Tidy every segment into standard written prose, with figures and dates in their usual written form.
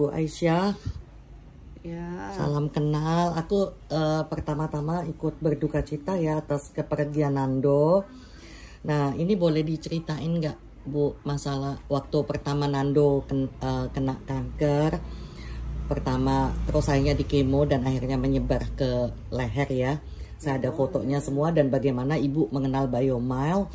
Bu Aisyah. Ya. Salam kenal. Aku pertama-tama ikut berduka cita ya atas kepergian Nando. Nah, ini boleh diceritain nggak, Bu, masalah waktu pertama Nando kena kanker pertama, terus akhirnya di kemo dan akhirnya menyebar ke leher ya. Saya ada fotonya semua dan bagaimana Ibu mengenal Biomile,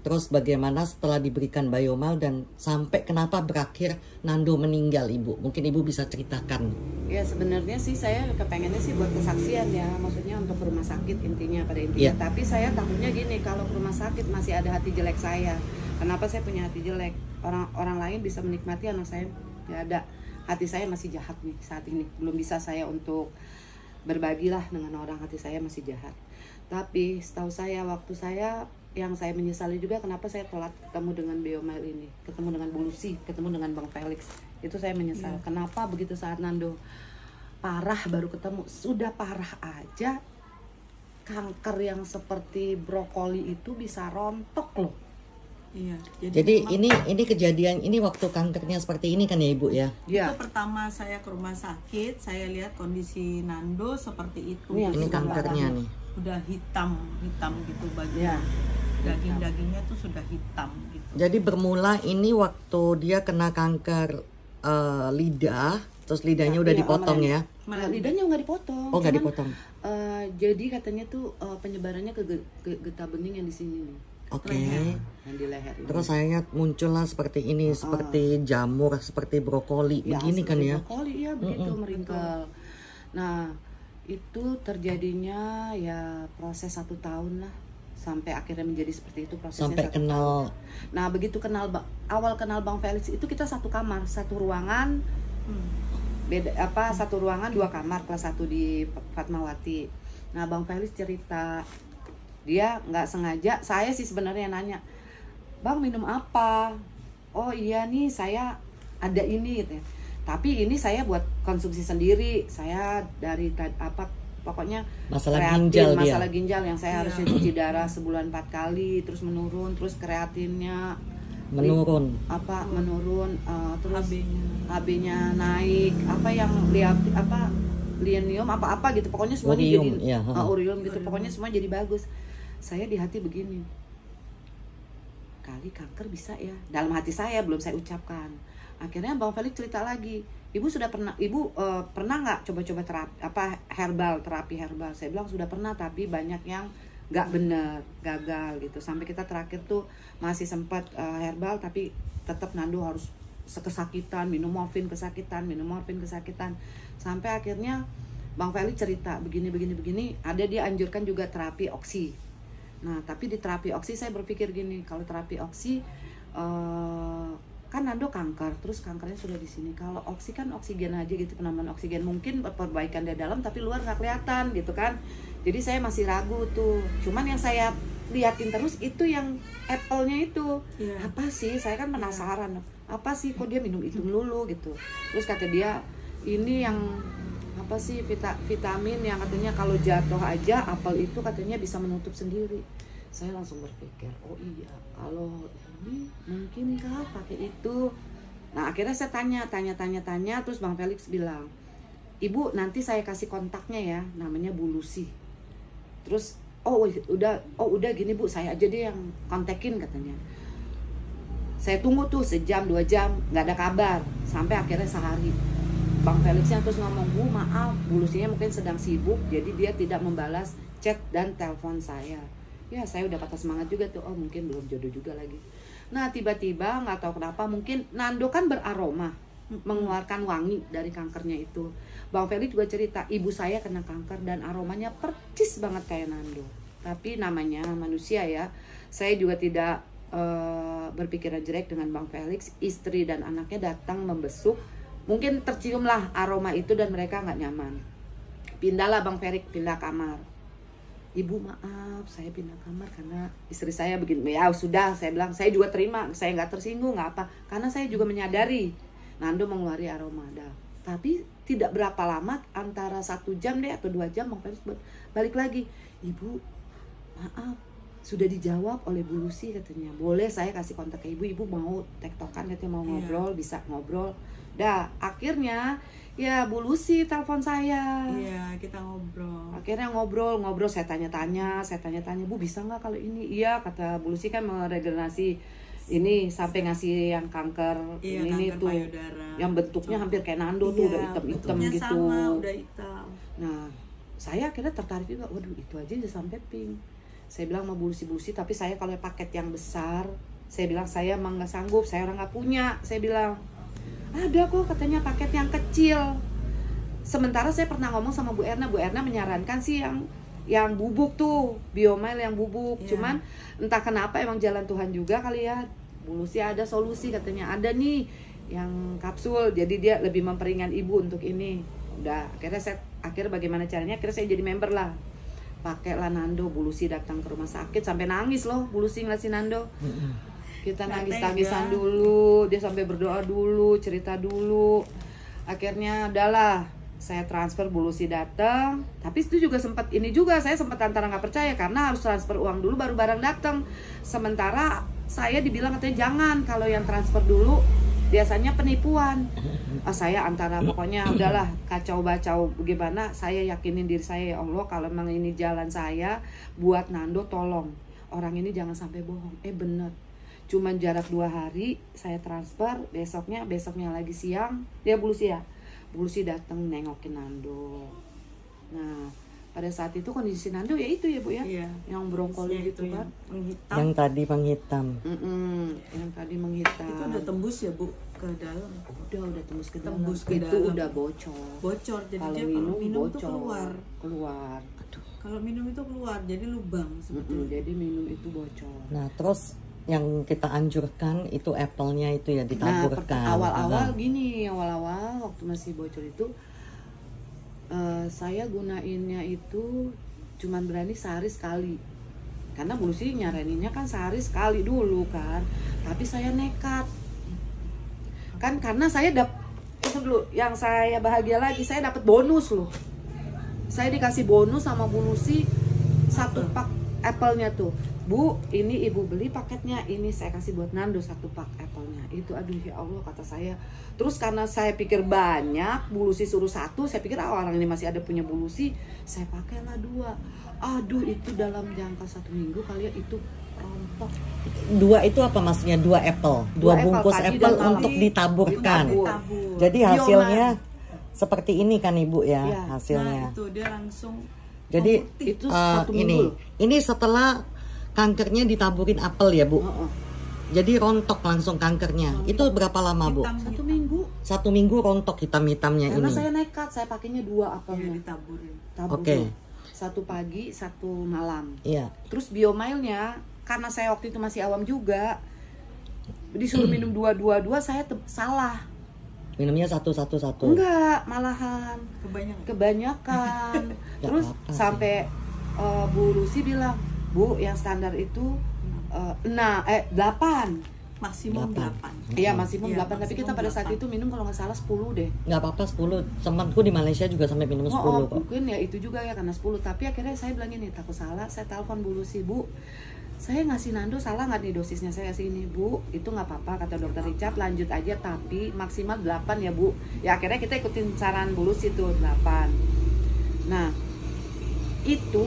terus bagaimana setelah diberikan Biomile dan sampai kenapa berakhir Nando meninggal, Ibu. Mungkin Ibu bisa ceritakan. Ya sebenarnya sih saya kepengennya sih buat kesaksian ya, maksudnya untuk ke rumah sakit intinya pada intinya. Tapi saya takutnya gini, kalau ke rumah sakit masih ada hati jelek saya. Kenapa saya punya hati jelek? Orang lain bisa menikmati, anak saya tidak ada. Hati saya masih jahat nih saat ini. Belum bisa saya untuk berbagilah dengan orang, hati saya masih jahat. Tapi setahu saya waktu saya yang saya menyesali juga kenapa saya telat ketemu dengan Biomile ini, ketemu dengan Bu Lucy, ketemu dengan Bang Felix. Itu saya menyesal. Kenapa begitu saat Nando parah baru ketemu, sudah parah aja kanker yang seperti brokoli itu bisa rontok loh. Iya. Jadi ini kejadian ini waktu kankernya seperti ini kan ya, Ibu ya? Itu pertama saya ke rumah sakit, saya lihat kondisi Nando seperti itu. Ini kankernya nih. Udah hitam gitu bagian. Daging-dagingnya tuh sudah hitam gitu. Jadi bermula ini waktu dia kena kanker lidah, terus lidahnya udah dipotong ya? Lidahnya nggak dipotong. Oh, nggak dipotong. Jadi katanya tuh penyebarannya ke getah bening yang di sini nih. Oke. Yang di leher ini. Terus saya muncullah seperti ini, seperti jamur, seperti brokoli, begini kan ya? Brokoli ya begitu meringkel. Nah itu terjadinya ya proses 1 tahun lah, sampai akhirnya menjadi seperti itu prosesnya. Sampai kenal. Nah begitu awal kenal Bang Felix itu kita satu kamar, satu ruangan, satu ruangan 2 kamar, kelas 1 di Fatmawati. Nah Bang Felix cerita, dia nggak sengaja, saya sih sebenarnya nanya, Bang minum apa? Oh iya nih saya ada ini gitu ya. Tapi ini saya buat konsumsi sendiri. Saya dari pokoknya masalah ginjal yang saya harus cuci darah sebulan 4 kali, terus menurun, terus kreatinnya menurun. Terus HB-nya naik, linium apa gitu, pokoknya semuanya jadi urium gitu, pokoknya semua jadi bagus. Saya di hati begini, kali kanker bisa ya, dalam hati saya, belum saya ucapkan. Akhirnya Bang Felix cerita lagi, Ibu pernah nggak coba-coba terapi herbal? Saya bilang sudah pernah, tapi banyak yang nggak bener, gagal gitu. Sampai kita terakhir tuh masih sempat herbal, tapi tetap Nando harus kesakitan, minum morfin kesakitan. Sampai akhirnya Bang Felix cerita begini. Ada dia anjurkan juga terapi oksi. Nah tapi di terapi oksi saya berpikir gini, kalau terapi oksi kan Nando kanker, terus kankernya sudah di sini. Kalau oksi kan oksigen aja gitu, penambahan oksigen, mungkin perbaikan dari dalam tapi luar nggak kelihatan gitu kan. Jadi saya masih ragu tuh. Cuman yang saya liatin terus itu yang apple-nya itu. Apa sih? Saya kan penasaran. Apa sih kok dia minum itu melulu gitu. Terus kata dia ini yang apa sih vitamin yang katanya kalau jatuh aja apel itu katanya bisa menutup sendiri. Saya langsung berpikir, oh iya, kalau ini mungkinkah pakai itu? Nah akhirnya saya tanya, terus Bang Felix bilang, Ibu nanti saya kasih kontaknya ya, namanya Bu Lucy. Terus udah gini Bu, saya aja deh yang kontakin katanya. Saya tunggu tuh sejam 2 jam, nggak ada kabar, sampai akhirnya sehari. Bang Felixnya terus ngomong, Bu maaf, Bu Lucy-nya mungkin sedang sibuk, jadi dia tidak membalas chat dan telepon saya. Ya saya udah patah semangat juga tuh, oh mungkin belum jodoh juga lagi. Nah tiba-tiba nggak tahu kenapa, mungkin Nando kan beraroma, mengeluarkan wangi dari kankernya itu. Bang Felix juga cerita, ibu saya kena kanker dan aromanya percis banget kayak Nando. Tapi namanya manusia ya, saya juga tidak berpikiran jelek dengan Bang Felix. Istri dan anaknya datang membesuk, mungkin terciumlah aroma itu dan mereka nggak nyaman. Pindahlah Bang Felix, pindah kamar. Ibu maaf, saya pindah kamar karena istri saya begini. Ya sudah, saya bilang, saya juga terima, saya nggak tersinggung, nggak apa. Karena saya juga menyadari Nando mengeluarkan aroma. Tapi tidak berapa lama, antara 1 jam deh atau 2 jam, Bang Felix balik lagi. Ibu maaf, sudah dijawab oleh Bu Lucy katanya. Boleh saya kasih kontak ke ibu mau tektokan katanya, mau ngobrol, bisa ngobrol. Dah, akhirnya ya Bu Lucy telepon saya. Iya, kita ngobrol. Akhirnya ngobrol, saya tanya-tanya, Bu bisa nggak kalau ini? Iya, kata Bu Lucy kan meregenerasi ini sampai ngasih yang kanker ini kanker tuh, payudara. yang bentuknya hampir kayak Nando tuh, udah hitam-hitam gitu. Sama, udah hitam. Nah, saya akhirnya tertarik juga, waduh itu aja udah sampai pink. Saya bilang sama Bu Lucy, tapi saya kalau paket yang besar, saya bilang saya emang nggak sanggup, saya orang nggak punya. Saya bilang, ada kok katanya paket yang kecil. Sementara saya pernah ngomong sama Bu Erna menyarankan sih yang bubuk tuh, Biomile yang bubuk. Cuman entah kenapa emang jalan Tuhan juga kali ya. Bu Lucy ada solusi katanya, ada nih yang kapsul, jadi dia lebih memperingan ibu untuk ini. Udah, akhirnya bagaimana caranya? Akhirnya saya jadi member lah. Pakailah Nando. Bu Lucy datang ke rumah sakit sampai nangis loh Bu Lucy ngeliat si Nando. Kita nangis-nangisan dulu, dia sampai berdoa dulu, cerita dulu. Akhirnya udahlah, saya transfer, Bu Lucy datang. Tapi itu juga saya sempat antara nggak percaya karena harus transfer uang dulu baru barang datang. Sementara saya dibilang katanya jangan, kalau yang transfer dulu biasanya penipuan. Saya antara pokoknya udahlah kacau-bacau bagaimana, saya yakinin diri saya, ya Allah kalau memang ini jalan saya buat Nando, tolong orang ini jangan sampai bohong. Bener, cuman jarak 2 hari saya transfer, besoknya lagi siang dia Bu Lucy datang nengokin Nando. Nah pada saat itu kondisi Nando ya itu ya Bu ya, yang brongkol gitu kan, menghitam. Yang tadi menghitam. Yang tadi menghitam. Itu udah tembus ya Bu ke dalam? Udah tembus ke dalam. Ke itu dalam. Udah bocor. Jadi kalau dia minum itu keluar. Kalau minum itu keluar, jadi lubang sebetulnya. Jadi minum itu bocor. Nah terus yang kita anjurkan itu apple-nya itu ya ditaburkan. Awal-awal gini, waktu masih bocor itu saya gunainnya itu cuman berani sehari sekali. Karena Bu Lucy nyaraninnya kan sehari sekali dulu kan. Tapi saya nekat. Kan karena saya itu dulu yang saya bahagia lagi, saya dapat bonus loh. Saya dikasih bonus sama Bu Lucy 1 pak apple-nya tuh. Bu, ini ibu beli paketnya, ini saya kasih buat Nando 1 pak apple-nya. Itu aduh ya Allah kata saya. Terus karena saya pikir banyak, Bu Lucy suruh 1, saya pikir orang ini masih ada punya Bu Lucy, saya pakailah 2. Aduh itu dalam jangka 1 minggu kali ya itu rontok. 2 itu apa maksudnya? 2 apple, 2 bungkus apple untuk ditaburkan. Jadi hasilnya seperti ini kan Ibu ya, hasilnya. Nah itu dia langsung. Jadi itu 1 minggu. Ini setelah kankernya ditaburin apel ya Bu. Jadi rontok langsung kankernya. Itu berapa lama Bu? 1 minggu. 1 minggu rontok hitam-hitamnya ini. Karena saya nekat, saya pakainya 2 apelnya. Ditaburin. Oke. 1 pagi, 1 malam. Iya. Terus Biomile-nya, karena saya waktu itu masih awam juga, disuruh minum 2 saya salah. Minumnya 1. Enggak, malahan kebanyakan. Terus sampai Bu Lucy bilang, Bu yang standar itu 8 maksimum 8. Iya maksimum 8, tapi kita pada saat itu minum kalau nggak salah 10 deh. Nggak apa-apa 10, temanku di Malaysia juga sampai minum 10 kok. Mungkin ya itu juga ya karena 10, tapi akhirnya saya bilang ini takut salah, saya telepon Bu Lucy, Bu saya ngasih Nando salah nggak nih dosisnya, saya kasih ini Bu, itu nggak apa-apa kata dokter Richard, lanjut aja tapi maksimal 8 ya Bu. Ya akhirnya kita ikutin saran Bu Lucy tuh 8. Nah itu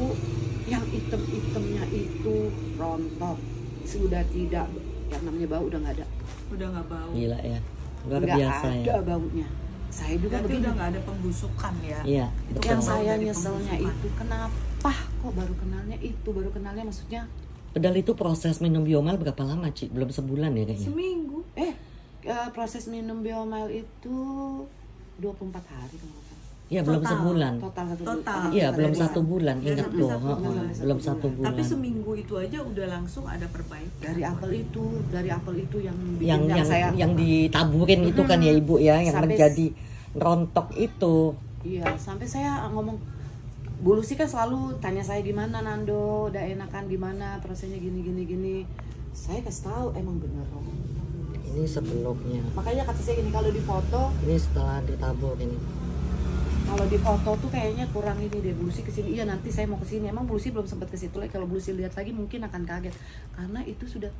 yang item-itemnya itu rontok, sudah tidak, yang namanya bau udah nggak ada. Udah nggak bau. Gila ya, luar biasa ya. Nggak ada baunya. Saya juga berarti begini. Udah nggak ada pembusukan ya. Iya. Yang saya nyeselnya itu kenapa kok baru kenalnya maksudnya. Padahal itu proses minum Biomile berapa lama Ci? Belum sebulan ya kayaknya. Seminggu. Proses minum Biomile itu 24 hari kalau nggak salah. Iya belum sebulan. Total. Iya belum 1 bulan, ingat tuh. Belum 1 bulan. Tapi seminggu itu aja udah langsung ada perbaikan. Dari apel itu yang bikin yang ditaburin itu kan ya Ibu ya, yang menjadi rontok itu. Iya, sampai saya ngomong, Bu Lucy kan selalu tanya saya gimana Nando, udah enakan gimana, prosesnya gini. Saya kasih tahu emang bener rontok. Ini sebelumnya. Makanya kata saya gini, kalau di foto ini setelah ditabur ini. Kalau di foto tuh kayaknya kurang ini deh, Bulusi kesini. Iya nanti saya mau kesini. Emang Bulusi belum sempat ke situ lagi. Kalau Bulusi lihat lagi mungkin akan kaget karena itu sudah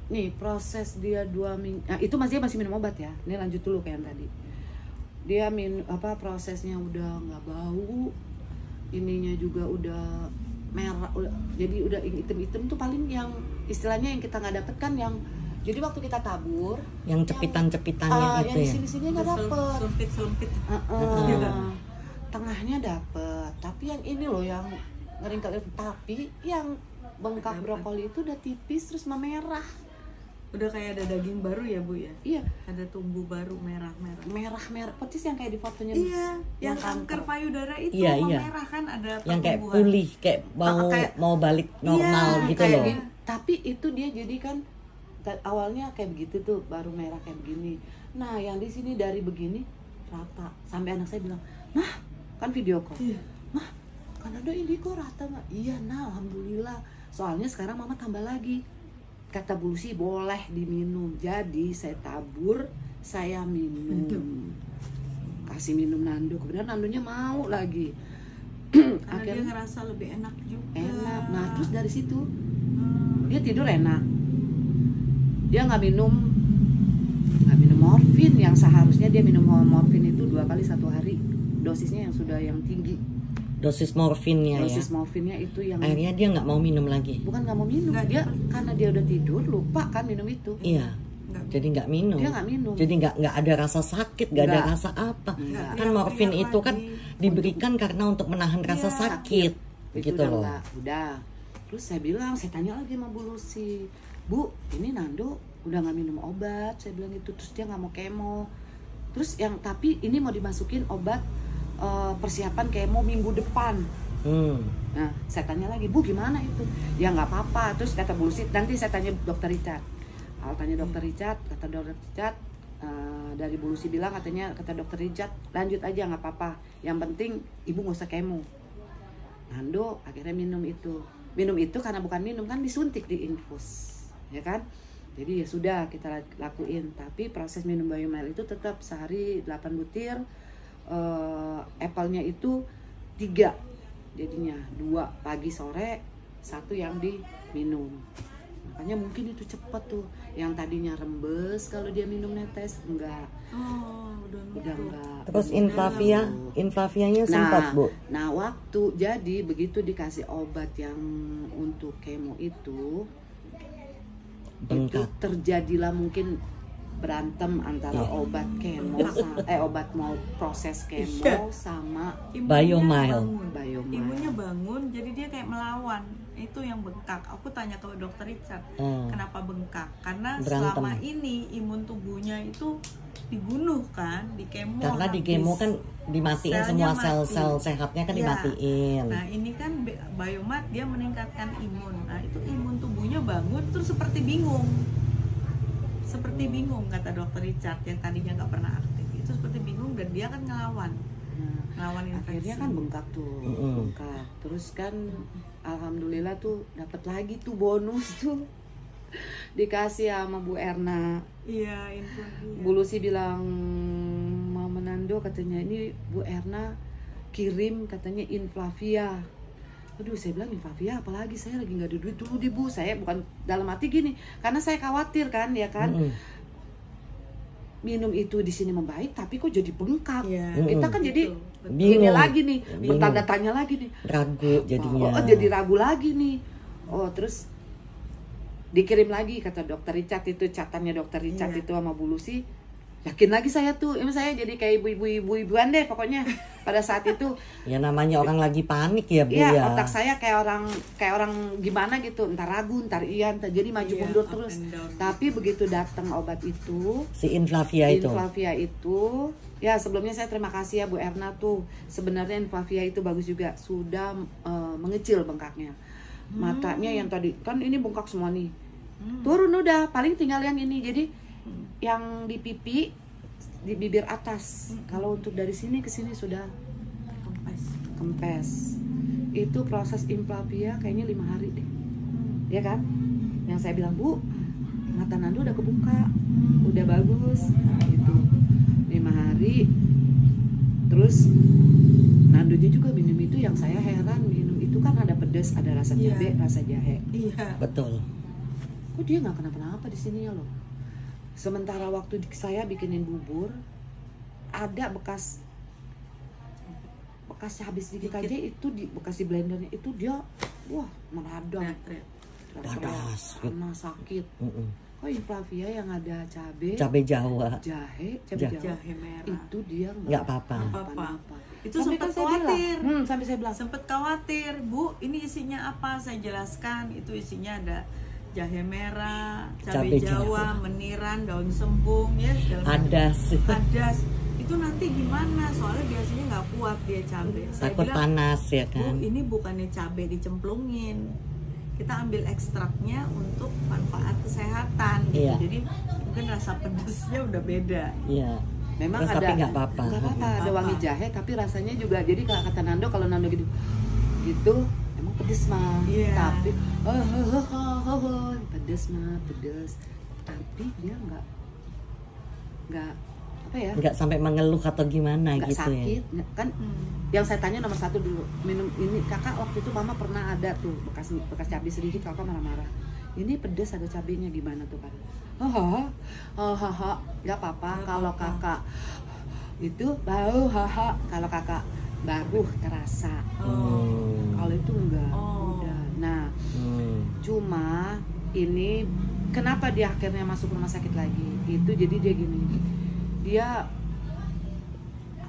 nih proses dia 2 minggu. Nah, itu dia masih minum obat ya. Ini lanjut dulu kayak yang tadi. Dia prosesnya udah nggak bau, ininya juga udah merah, jadi udah hitam-hitam tuh paling yang istilahnya yang kita nggak dapet kan yang jadi waktu kita tabur yang cepitan-cepitannya yang gitu di ya. sini-sini nggak dapet. Sempit. Tengahnya dapet, tapi yang ini loh yang ngeringkel, tapi yang bengkak brokoli itu udah tipis terus memerah. Udah kayak ada daging baru ya Bu ya? Iya. Ada tumbuh baru merah-merah. Merah-merah, persis yang kayak di fotonya. Iya, yang kanker payudara itu Iya. merah kan ada Yang kayak pertumbuhan. pulih, kayak mau balik normal gitu kayak loh. gitu. Tapi itu dia jadi kan awalnya kayak begitu tuh, baru merah kayak begini. Nah, yang di sini dari begini rata. Sampai anak saya bilang, "Mah, kan video call. Iya. Mah, kan ada ini kok rata, Mah." Iya, nah alhamdulillah. Soalnya sekarang Mama tambah lagi. Kata Bulusi boleh diminum. Jadi saya tabur, saya minum. Kasih minum Nando. Kemudian Nandonya mau lagi. Karena dia Akhirnya ngerasa lebih enak juga. enak. Nah, terus dari situ dia tidur enak. Dia nggak minum morfin yang seharusnya dia minum morfin itu 2 kali 1 hari. Dosisnya yang sudah yang tinggi. Dosis morfinnya ya. Dosis morfinnya itu yang Akhirnya dia nggak mau minum lagi. bukan nggak mau minum, dia karena dia udah tidur lupa kan minum itu. Iya. Jadi nggak minum. Dia nggak minum. Jadi nggak ada rasa sakit, nggak ada Nggak. rasa apa. Nggak. Kan morfin Teriak-teriak itu kan lagi. diberikan karena untuk menahan rasa Iya, sakit, Itu gitu udah loh. nggak, udah. Terus saya tanya lagi sama Bu Lucy, "Bu, ini Nando udah nggak minum obat?" Saya bilang itu. Terus dia nggak mau kemo. Terus tapi ini mau dimasukin obat persiapan kemo minggu depan. Nah, saya tanya lagi, "Bu, gimana itu?" "Ya nggak apa-apa." Terus kata Bu Lucy, nanti saya tanya dokter Richard. Tanya dokter Richard, kata dokter Richard, dari Bu Lucy bilang kata dokter Richard, lanjut aja nggak apa-apa. Yang penting ibu nggak usah kemo. Nando akhirnya minum itu karena bukan minum kan disuntik di infus, ya kan? Jadi ya sudah kita lakuin. Tapi proses minum Biomel itu tetap sehari 8 butir. Apple-nya itu 3 jadinya 2 pagi sore, 1 yang diminum. Makanya mungkin itu cepet tuh. Yang tadinya rembes kalau dia minum netes enggak. Oh, Udah enggak. Terus inflavianya sempat, Bu. Nah, waktu jadi begitu dikasih obat yang untuk kemo itu Bengkak. terjadilah mungkin berantem antara obat kemo obat mau proses kemo sama Biomile. Imunnya bangun, jadi dia kayak melawan. Itu yang bengkak. Aku tanya ke dokter Richard, kenapa bengkak? Karena Berantem. selama ini imun tubuhnya itu dibunuh kan, di kemo. Karena di kemo kan dimatiin Selnya semua mati. sel-sel sehatnya kan Iya. dimatiin. Nah ini kan Biomat dia meningkatkan imun. Nah itu imun tubuhnya bangun terus seperti bingung kata dokter Richard yang tadinya nggak pernah aktif itu seperti bingung dan dia kan ngelawan infeksi. akhirnya kan bengkak tuh. Bengkak. Terus kan alhamdulillah tuh dapat lagi tuh bonus tuh. Dikasih sama Bu Erna. Iya, info dia. Bu Lucy bilang, "Mama Nando," katanya, "ini Bu Erna kirim katanya Inflavia." Aduh, saya bilang Inflavia apalagi, saya lagi nggak ada duit dulu deh Bu. Saya bukan dalam hati gini, karena saya khawatir kan, ya kan. Minum itu di sini membaik, tapi kok jadi bengkak. Iya. Kita kan jadi Betul. Bingung. ini lagi nih, Bingung. bertanda tanya lagi nih. Ragu jadinya. Jadi ragu lagi nih. Terus dikirim lagi kata dokter Richard, itu catatannya dokter Richard itu sama Bu Lucy. Yakin lagi saya tuh, ini saya jadi kayak ibu-ibuan deh pokoknya pada saat itu. Ya namanya orang lagi panik ya, Bu Iya, ya. otak saya kayak orang gimana gitu, entar ragu, entar iya, entar jadi maju mundur up terus. and down. Tapi begitu datang obat itu, Si Inflavia itu. Inflavia itu, ya sebelumnya saya terima kasih ya Bu Erna tuh. Sebenarnya Inflavia itu bagus juga, sudah mengecil bengkaknya. Matanya yang tadi kan ini bengkak semua nih, turun udah, paling tinggal yang ini. Jadi yang di pipi, di bibir atas. Kalau untuk dari sini ke sini sudah kempes. Itu proses Inflavia kayaknya 5 hari deh, ya kan? Yang saya bilang, "Bu, mata Nando udah kebuka, udah bagus." Nah, gitu 5 hari Terus Nandonya juga minum itu yang saya heran, minum itu kan ada pedas, ada rasa cabai, rasa jahe. Iya. Betul. Kok dia nggak kenapa-napa di sini ya loh. Sementara waktu saya bikinin bubur, ada bekas habis dikit aja itu di bekas di blendernya itu dia wah meradang. Panas. Karena sakit. Kok Inflavia yang ada cabai Jawa, jahe merah itu dia nggak apa-apa. Itu sempat khawatir. Sampai saya bilang sempat khawatir, Bu, ini isinya apa? Saya jelaskan, itu isinya ada jahe merah, cabai Jawa, meniran, daun sembung, ya Adas. Itu nanti gimana? Soalnya biasanya nggak kuat dia cabai. Saya Takut bilang, panas ya kan. Bu, ini bukannya cabai dicemplungin, kita ambil ekstraknya untuk manfaat kesehatan gitu. Jadi mungkin rasa pedasnya udah beda. Iya. Memang terus ada tapi nggak apa-apa. Ada wangi jahe tapi rasanya juga jadi kalau kata Nando, kalau Nando gitu emang pedes mah. Tapi pedes mah pedes. Tapi dia nggak apa ya? Nggak sampai mengeluh atau gimana nggak gitu sakit, ya. Kan yang saya tanya nomor 1 dulu, minum ini kakak waktu itu mama pernah ada tuh bekas cabai sedikit, kakak marah-marah. Ini pedes ada cabainya gimana tuh kan? Nggak apa-apa kalau kakak itu bau, kalau kakak baru terasa. Kalau itu enggak. Udah. Nah, cuma ini kenapa dia akhirnya masuk rumah sakit lagi? Itu jadi dia gini. Dia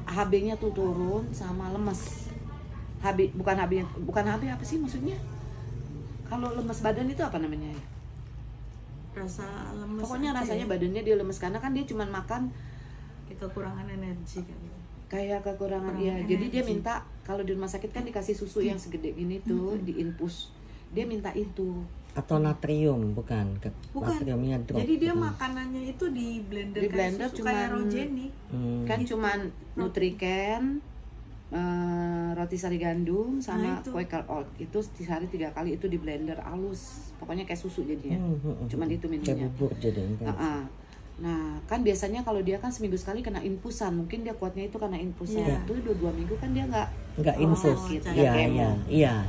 HB-nya tuh turun sama lemes. Bukan HB apa sih maksudnya? Kalau lemes badan itu apa namanya? Rasa lemes. Pokoknya rasanya badannya dia lemes karena kan dia cuma makan kekurangan energi kan. Kayak kekurangan ya. Jadi dia minta kalau di rumah sakit kan dikasih susu yang segede ini tuh diinfus. Dia minta itu. Atau natrium bukan. Natriumnya drop. Jadi dia makanannya itu di blender cuma aerogenik. Kan cuman Nutriken, roti sari gandum sama Quaker Oat itu sehari 3 kali itu di blender halus. Pokoknya kayak susu jadinya. Cuman itu minumnya. Kayak bubur jadinya. Nah, kan biasanya kalau dia kan seminggu sekali kena infusan, mungkin dia kuatnya itu karena infusan. Itu 2 minggu kan dia nggak infus. Iya.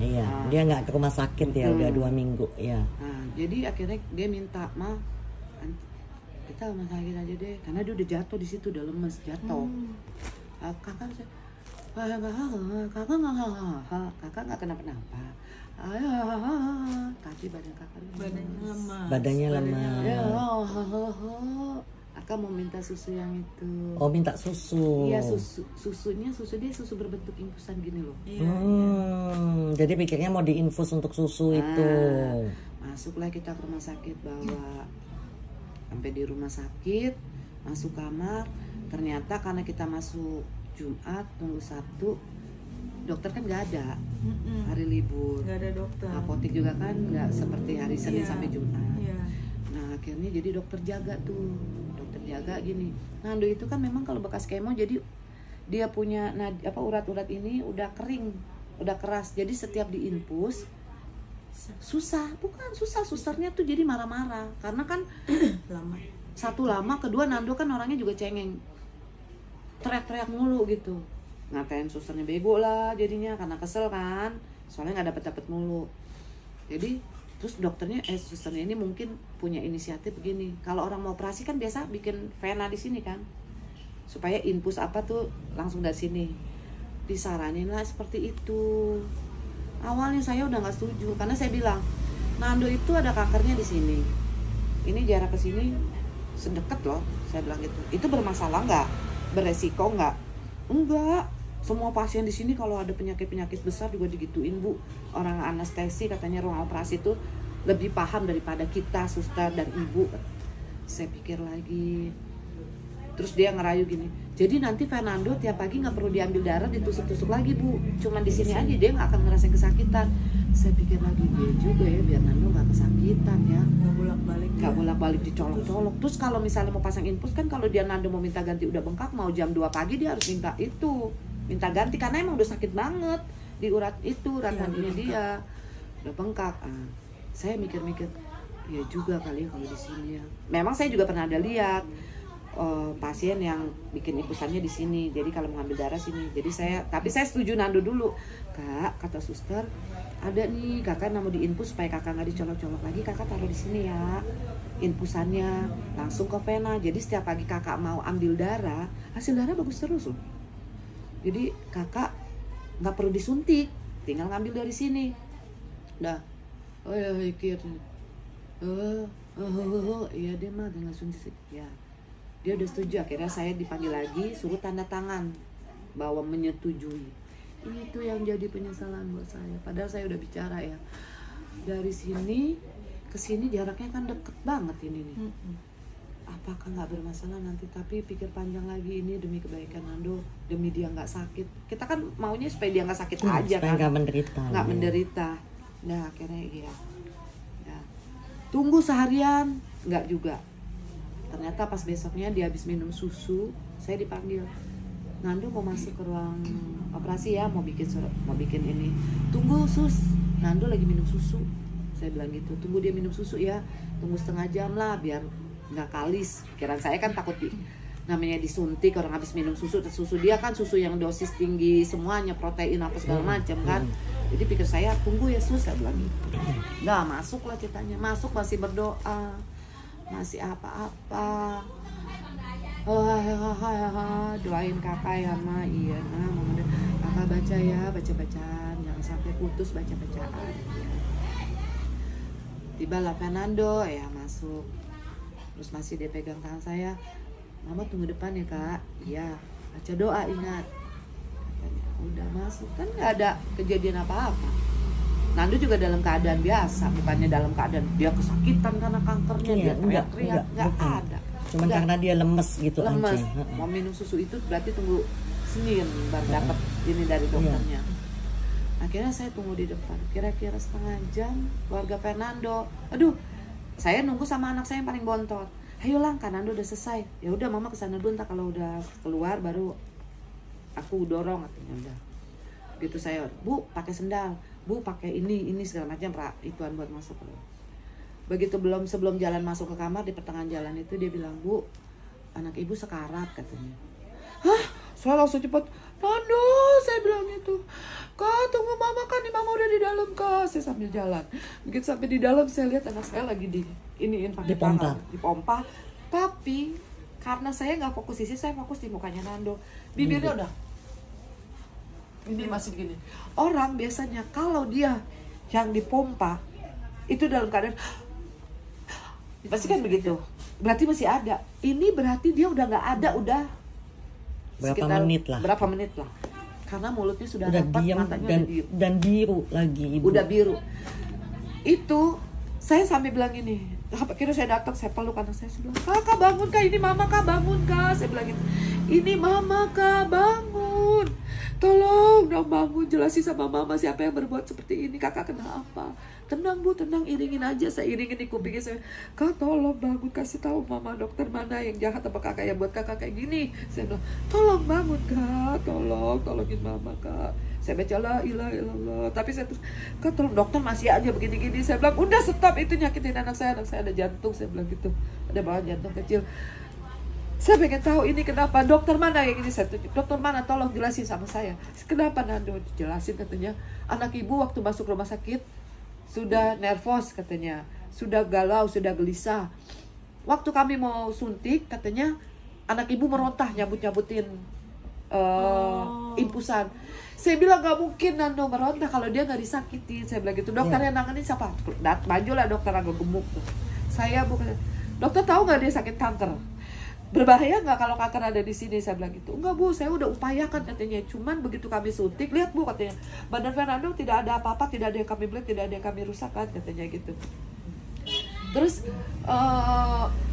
Dia nggak ke rumah sakit ya, udah 2 minggu ya. Nah, jadi akhirnya dia minta, "Ma, kita rumah sakit aja deh," karena dia udah jatuh di situ, udah lemes, jatuh. Kakak nggak kenapa-napa. Tapi badannya lemah. Kakak mau minta susu yang itu. Oh, minta susu. Iya, susunya dia susu berbentuk infusan gini loh. Jadi pikirnya mau diinfus untuk susu itu. Masuklah kita ke rumah sakit, bawa sampai di rumah sakit, masuk kamar. Ternyata karena kita masuk Jumat, tunggu Sabtu, dokter kan nggak ada, hari libur, nggak ada dokter. Apotek juga kan nggak seperti hari Senin sampai Jumat. Nah akhirnya jadi dokter jaga gini. Nando itu kan memang kalau bekas kemo jadi dia punya urat-urat ini udah kering, udah keras. Jadi setiap diinfus susah, susternya tuh jadi marah-marah karena kan lama, kedua Nando kan orangnya juga cengeng, teriak-teriak mulu gitu. Ngatain susternya bego lah jadinya karena kesel kan, soalnya nggak dapet mulu. Jadi terus susternya ini mungkin punya inisiatif begini, kalau orang mau operasi kan biasa bikin vena di sini kan, supaya infus apa tuh langsung dari sini. Disaranin lah seperti itu. Awalnya saya udah nggak setuju karena saya bilang Nando itu ada kankernya di sini, ini jarak ke sini sedekat loh, saya bilang gitu. Itu bermasalah nggak? Beresiko nggak? Enggak. Semua pasien di sini kalau ada penyakit besar juga digituin, Bu. Orang anestesi katanya ruang operasi itu lebih paham daripada kita, suster dan ibu. Saya pikir lagi. Terus dia ngerayu gini. Jadi nanti Fernando tiap pagi nggak perlu diambil darah, ditusuk-tusuk lagi, Bu. Cuman di sini aja dia nggak akan ngerasain kesakitan. Saya pikir lagi dia juga ya, biar Nando nggak kesakitan ya. Nggak bolak-balik dicolok-colok. Terus kalau misalnya mau pasang infus kan, kalau dia Nando mau minta ganti udah bengkak, mau jam 2 pagi dia harus minta ganti karena emang udah sakit banget di urat nandinya dia udah bengkak. Saya mikir-mikir ya juga kali ya kalau di sini ya. Memang saya juga pernah ada lihat pasien yang bikin infusannya di sini. Jadi kalau mau ambil darah sini. Jadi tapi saya setuju Nando dulu. Kak, kata suster, ada nih kakak mau diinfus supaya kakak nggak dicolok-colok lagi, kakak taruh di sini ya infusannya langsung ke vena. Jadi setiap pagi kakak mau ambil darah, hasil darah bagus terus loh. Jadi kakak nggak perlu disuntik, tinggal ngambil dari sini. Udah, oh ya pikir, iya dia mah tinggal suntik ya. Dia udah setuju. Akhirnya saya dipanggil lagi, suruh tanda tangan bahwa menyetujui. Itu yang jadi penyesalan buat saya. Padahal saya udah bicara ya, dari sini ke sini jaraknya kan deket banget ini nih. Apakah nggak bermasalah nanti? Tapi pikir panjang lagi, ini demi kebaikan Nando, demi dia nggak sakit. Kita kan maunya supaya dia nggak sakit aja supaya kan, nggak menderita. Nggak menderita. Nah akhirnya iya. Ya. Tunggu seharian, nggak juga. Ternyata pas besoknya dia habis minum susu, saya dipanggil, Nando mau masuk ke ruang operasi ya, mau bikin ini. Tunggu sus, Nando lagi minum susu. Saya bilang gitu, tunggu dia minum susu ya, tunggu setengah jam lah biar nggak kalis. Pikiran saya kan takut namanya disuntik orang habis minum susu, susu dia kan susu yang dosis tinggi semuanya, protein apa segala macam kan. Jadi pikir saya, tunggu ya sus, saya bilang gitu. Nggak masuk lah ceritanya, masuk masih berdoa, masih apa-apa. Doain kakak ya ma, iya nah mama kakak baca ya, baca-bacaan, jangan sampai putus baca-bacaan ya. Tibalah Fernando ya masuk, terus masih dia pegang tangan saya, mama tunggu depan ya kak, iya baca doa ingat. Katanya, udah masuk kan nggak ada kejadian apa-apa. Nando juga dalam keadaan biasa, bukannya dalam keadaan dia kesakitan karena kankernya, dia teriak-teriak, nggak ada. Cuma karena dia lemes gitu lemes. aja. Mau minum susu itu berarti tunggu Senin baru dapat ini dari dokternya. Akhirnya saya tunggu di depan, kira-kira setengah jam keluarga Fernando. Aduh, saya nunggu sama anak saya yang paling bontot. Ayo lang, kan Nando udah selesai. Ya udah mama kesana dulu, ntar kalau udah keluar baru aku dorong katanya. Udah gitu saya, bu pakai sendal, bu pakai ini segala macam ituan buat masuk. Begitu sebelum jalan masuk ke kamar, di pertengahan jalan itu dia bilang, bu anak ibu sekarat katanya. Hah, saya langsung cepet, Nando, saya bilang gitu, kak tunggu mama kan, nih mama udah di dalam kak. Saya sambil jalan, begitu sampai di dalam saya lihat anak saya lagi iniin pakai tangan, dipompa. Tapi karena saya nggak fokus di sini, saya fokus di mukanya Nando, bibirnya udah ini masih gini. Orang biasanya kalau dia yang dipompa itu dalam keadaan pasti kan begitu, berarti masih ada. Ini berarti dia udah nggak ada, udah berapa menit lah, karena mulutnya sudah rapat, matanya dan biru lagi ibu. Udah biru. Itu saya sampai bilang ini, kira saya datang, saya peluk anak saya bilang, kakak bangun kak, ini mama kak, bangun kak. Saya bilang gitu, ini mama kak, bangun, tolong dong bangun, jelasin sama mama siapa yang berbuat seperti ini, kakak kenapa. Tenang bu, tenang, iringin aja. Saya iringin di kupingnya saya, kak tolong bangun, kasih tahu mama dokter mana yang jahat apa kakak yang buat kakak kayak gini. Saya bilang, tolong bangun kak, tolongin mama kak. Saya baca la ilaha illallah, tapi saya terus, kak tolong dokter masih aja begini-gini. Saya bilang, udah stop, itu nyakitin anak saya ada jantung. Saya bilang gitu, ada bawaan jantung kecil. Saya pengen tahu ini kenapa, dokter mana yang ini. Saya tunjuk, dokter mana, tolong jelasin sama saya, kenapa Nando. Jelasin katanya, anak ibu waktu masuk rumah sakit sudah nervous katanya, sudah galau, sudah gelisah. Waktu kami mau suntik katanya anak ibu merontah, nyabut-nyabutin infusan. Saya bilang gak mungkin Nando merontah kalau dia gak disakitin. Saya bilang gitu, dokter yang nanganin siapa? Majulah dokter agak gemuk tuh. Saya bukan, dokter tahu gak dia sakit kanker? Berbahaya nggak kalau kanker ada di sini? Saya bilang gitu. Enggak bu, saya udah upayakan katanya. Cuman begitu kami suntik, lihat bu katanya, badan Fernando tidak ada apa-apa, tidak ada yang kami belit, tidak ada yang kami rusak kan, katanya gitu. Terus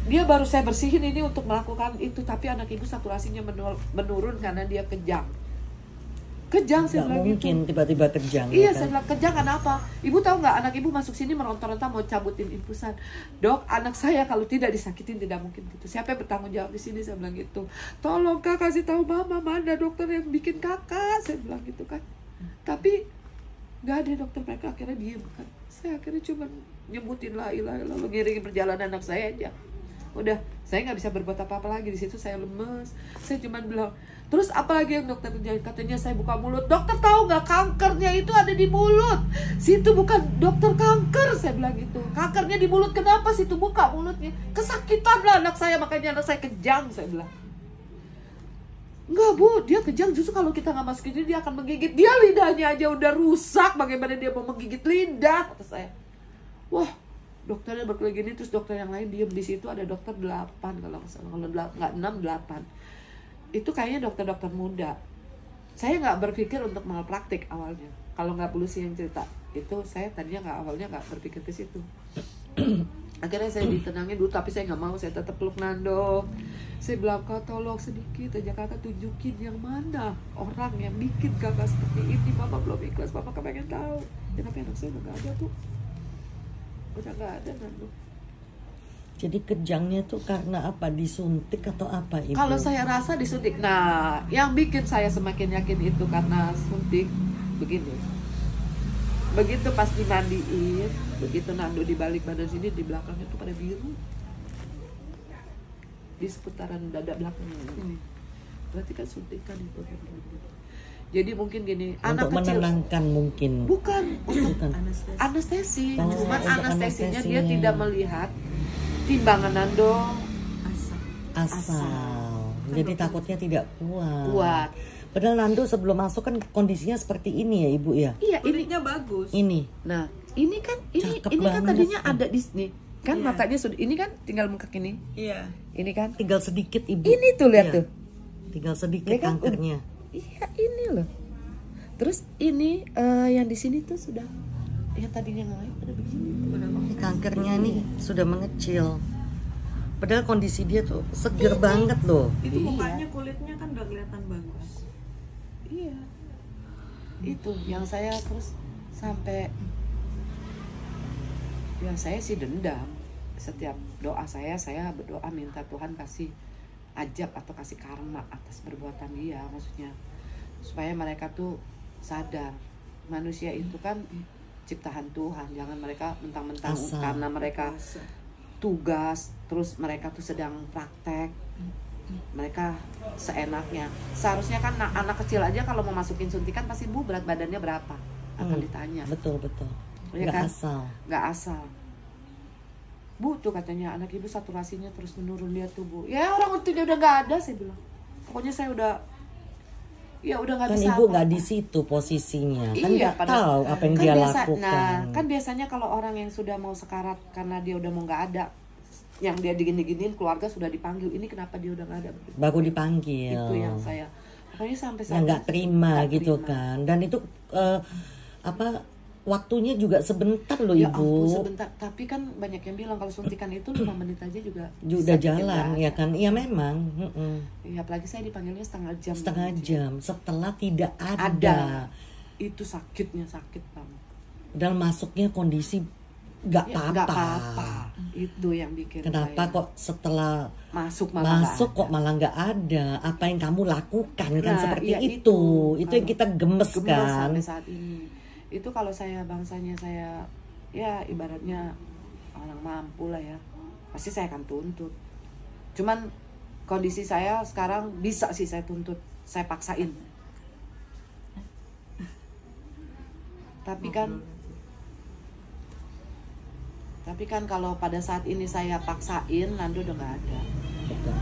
dia baru saya bersihin ini untuk melakukan itu, tapi anak ibu saturasinya menurun karena dia kejang. Kejang, saya bilang gitu. Mungkin tiba-tiba kejang. Iya, ya kan? saya bilang kejang kenapa? Ibu tahu nggak, anak ibu masuk sini meronta-ronta mau cabutin infusan. Dok, anak saya kalau tidak disakitin tidak mungkin gitu. Siapa yang bertanggung jawab di sini? Saya bilang gitu. Tolong kak kasih tahu mama mana dokter yang bikin kakak. Saya bilang gitu kan. Tapi nggak ada dokter, mereka akhirnya diem kan. Saya akhirnya cuma nyebutin la ilaha illallah, ngiringin perjalanan anak saya aja. Udah, saya nggak bisa berbuat apa-apa lagi. Di situ saya lemes. Saya cuma bilang, terus apalagi yang dokter kerjain? Katanya saya buka mulut. Dokter tahu nggak, kankernya itu ada di mulut. Situ bukan dokter kanker, saya bilang gitu. Kankernya di mulut, kenapa situ buka mulutnya? Kesakitan lah anak saya, makanya anak saya kejang, saya bilang. Enggak Bu, dia kejang justru kalau kita nggak masukin ini dia akan menggigit. Dia lidahnya aja udah rusak, bagaimana dia mau menggigit lidah, kata saya. Wah, dokternya berkeliling gini, terus dokter yang lain diem. Di situ ada dokter 8 kalau nggak salah, kalau nggak 6, 8. Itu kayaknya dokter-dokter muda. Saya nggak berpikir untuk malpraktik awalnya. Kalau nggak polisi yang cerita itu, saya tadinya awalnya nggak berpikir ke situ. Akhirnya saya ditenangin dulu, tapi saya nggak mau. Saya tetap peluk Nando. Saya bilang, Kak tolong sedikit aja kakak tunjukin yang mana orang yang bikin kakak seperti ini. Mama belum ikhlas, Mama kepengen tahu. Ya, tapi anak saya udah nggak ada tuh. Udah nggak ada Nando. Jadi kejangnya tuh karena apa? Disuntik atau apa Ibu? Kalau saya rasa disuntik. Nah, yang bikin saya semakin yakin itu karena suntik begini. Begitu pas dimandiin, begitu Nando di balik badan sini, di belakangnya tuh pada biru. Di seputaran dada belakangnya ini. Berarti kan suntikan itu. Jadi mungkin gini, anak untuk kecil menenangkan mungkin. bukan untuk Bukan. anestesi. Oh, Cuman untuk anestesinya dia anestesinya. tidak melihat timbangan Nando Asal. Jadi takutnya tidak kuat. Padahal Nando sebelum masuk kan kondisinya seperti ini ya Ibu ya. Iya, ini Kulitnya bagus. Ini. nah, ini kan Cakep ini kan banget. tadinya ada di sini. Kan Iya. matanya sudah ini kan tinggal bengkak ini. Iya. Ini kan. Tinggal sedikit Ibu. Ini tuh lihat Iya. tuh. Tinggal sedikit Ini kan kankernya. Iya, ini loh. Terus ini yang di sini tuh sudah yang tadinya nggak lain pada begini. Ini kankernya nih sudah mengecil. Padahal kondisi dia tuh seger banget loh. Itu Iya. mukanya kulitnya kan udah kelihatan bagus. Iya. Itu yang saya terus sampai yang saya sih dendam. Setiap doa saya berdoa minta Tuhan kasih ajab atau kasih karma atas perbuatan dia, maksudnya supaya mereka tuh sadar manusia itu kan ciptaan Tuhan. Jangan mereka mentang-mentang Asal. karena mereka tugas terus mereka tuh sedang praktek mereka seenaknya. Seharusnya kan anak kecil aja kalau mau masukin suntikan pasti Bu berat badannya berapa akan ditanya. Betul. Ya Nggak kan? asal. Nggak asal. Bu tuh katanya anak ibu saturasinya terus menurun, lihat tuh Bu. Ya orang itu udah nggak ada, saya bilang. Pokoknya saya udah nggak Kan bisa. Ibu nggak di situ posisinya. Kan Iya, nggak tahu apa yang kan dia biasa, lakukan. Nah, kan biasanya kalau orang yang sudah mau sekarat karena dia udah mau nggak ada, yang dia digini-giniin keluarga sudah dipanggil. Ini kenapa dia udah nggak ada? Baru dipanggil. Itu yang saya. Pokoknya sampai Yang nggak terima nggak gitu terima. kan. Dan itu waktunya juga sebentar loh Ya Ibu. ampun, sebentar. Tapi kan banyak yang bilang kalau suntikan itu 5 menit aja juga Udah bisa jalan bikin ya kan. Iya memang. Ya, apalagi saya dipanggilnya setengah jam. Setengah jam setelah tidak ada. Ada. Itu sakit banget. Dan masuknya kondisi nggak Ya, nggak apa-apa. apa-apa. Itu yang bikin Kenapa saya kok setelah masuk malah nggak kok ada. malah nggak ada? Apa yang kamu lakukan kan Nah, seperti ya itu. Itu yang Kalau kita gemes kan. sampai saat ini. Itu kalau saya bangsanya saya ya ibaratnya orang mampu lah ya, pasti saya akan tuntut. Cuman kondisi saya sekarang bisa sih saya tuntut, saya paksain. Tapi kan kalau pada saat ini saya paksain, Nando udah nggak ada. Betul.